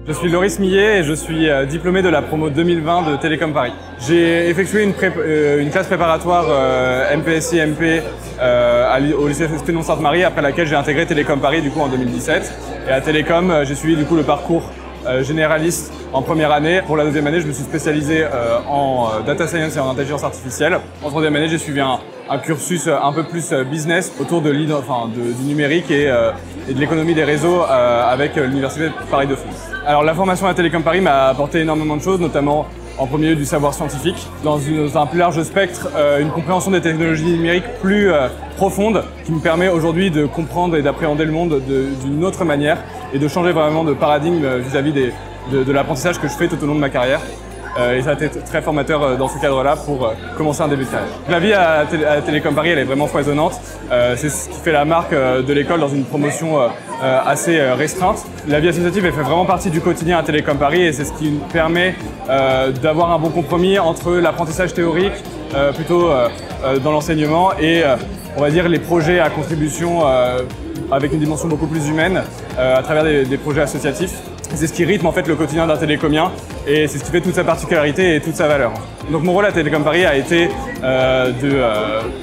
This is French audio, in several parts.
Je suis Loris Millet et je suis diplômé de la promo 2020 de Télécom Paris. J'ai effectué une classe préparatoire MPSI-MP au lycée Fénon Sainte-Marie, après laquelle j'ai intégré Télécom Paris du coup en 2017. Et à Télécom, j'ai suivi du coup le parcours généraliste en première année. Pour la deuxième année, je me suis spécialisé en data science et en intelligence artificielle. En troisième année, j'ai suivi un cursus un peu plus business autour du numérique et de l'économie des réseaux avec l'université Paris-Dauphine. Alors la formation à Télécom Paris m'a apporté énormément de choses, notamment en premier lieu du savoir scientifique, dans un plus large spectre, une compréhension des technologies numériques plus profonde qui me permet aujourd'hui de comprendre et d'appréhender le monde d'une autre manière et de changer vraiment de paradigme vis-à-vis de l'apprentissage que je fais tout au long de ma carrière. Et ça a été très formateur dans ce cadre-là pour commencer un début de carrière. La vie à Télécom Paris, elle est vraiment foisonnante. C'est ce qui fait la marque de l'école dans une promotion assez restreinte. La vie associative, elle fait vraiment partie du quotidien à Télécom Paris et c'est ce qui nous permet d'avoir un bon compromis entre l'apprentissage théorique, plutôt dans l'enseignement, et on va dire les projets à contribution avec une dimension beaucoup plus humaine à travers des projets associatifs. C'est ce qui rythme en fait le quotidien d'un télécomien et c'est ce qui fait toute sa particularité et toute sa valeur. Donc mon rôle à Télécom Paris a été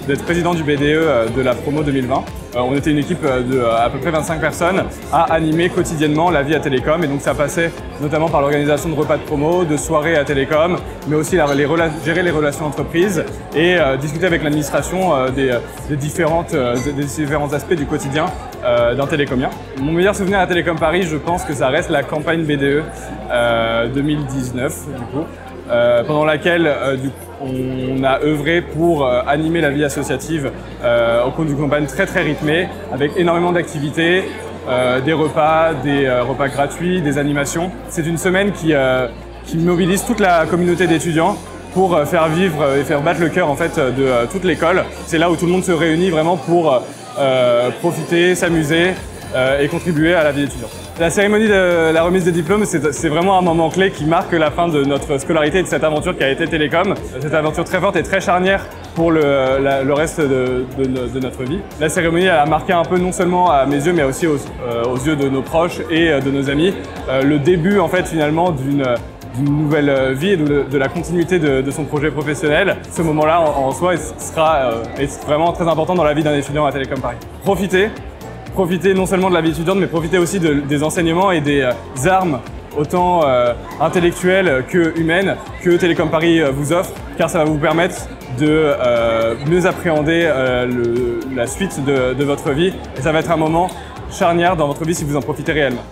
d'être président du BDE de la promo 2020. On était une équipe de à peu près 25 personnes à animer quotidiennement la vie à Télécom et donc ça passait notamment par l'organisation de repas de promo, de soirées à Télécom, mais aussi gérer les relations entreprises et discuter avec l'administration des différents aspects du quotidien d'un télécomien. Mon meilleur souvenir à Télécom Paris, je pense que ça reste la campagne BDE 2019 du coup, pendant laquelle on a œuvré pour animer la vie associative au cours d'une campagne très rythmée, avec énormément d'activités, des repas gratuits, des animations. C'est une semaine qui mobilise toute la communauté d'étudiants pour faire vivre et faire battre le cœur en fait de toute l'école. C'est là où tout le monde se réunit vraiment pour profiter, s'amuser et contribuer à la vie étudiante. La cérémonie de la remise des diplômes, c'est vraiment un moment clé qui marque la fin de notre scolarité et de cette aventure qui a été Télécom. Cette aventure très forte et très charnière pour le reste de notre vie. La cérémonie elle a marqué un peu, non seulement à mes yeux, mais aussi aux yeux de nos proches et de nos amis, le début en fait finalement d'une nouvelle vie et de la continuité de son projet professionnel. Ce moment-là en soi est vraiment très important dans la vie d'un étudiant à Télécom Paris. Profitez non seulement de la vie étudiante, mais profitez aussi des enseignements et des armes autant intellectuelles que humaines que Télécom Paris vous offre, car ça va vous permettre de mieux appréhender la suite de votre vie et ça va être un moment charnière dans votre vie si vous en profitez réellement.